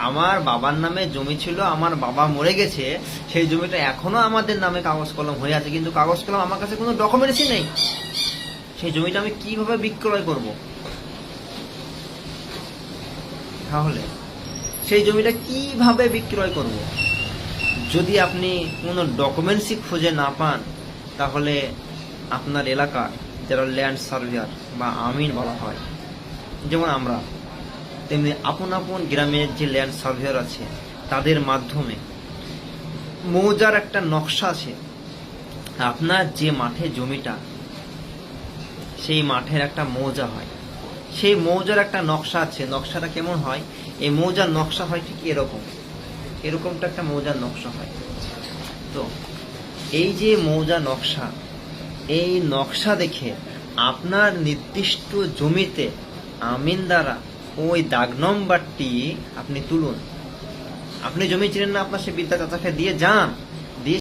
আমার বাবার নামে জমি ছিল, আমার বাবা মরে গেছে, সেই জমিটা এখনো আমাদের নামে কাগজ কলম হয়ে আছে, কিন্তু কাগজ কলম আমার কাছে কোনো ডকুমেন্টসই নেই। সেই জমিটা আমি কিভাবে বিক্রয় করব? তাহলে সেই জমিটা কিভাবে বিক্রয় করব? যদি আপনি কোনো ডকুমেন্টসই খুঁজে না পান, তাহলে আপনার এলাকার যারা ল্যান্ড সার্ভেয়ার বা আমিন বলা হয়, যেমন আমরা, তেমনি আপন আপন গ্রামের যে ল্যান্ড সার্ভেয়ার আছে, তাদের মাধ্যমে মৌজার একটা নকশা আছে। আপনার যে মাঠে জমিটা, সেই মাঠের একটা মৌজা হয়, সেই মৌজার একটা নকশা আছে। নকশাটা কেমন হয়? এই মৌজার নকশা হয় ঠিক এরকমটা একটা মৌজার নকশা হয়। তো এই যে মৌজা নকশা, এই নকশা দেখে আপনার নির্দিষ্ট জমিতে আমিন দ্বারা ওই দাগ নম্বরটি আপনি তুলুন। আপনি জমি চিনেন না, আপনার সে বিদ্যা চাচাকে দিয়ে যান, দিয়ে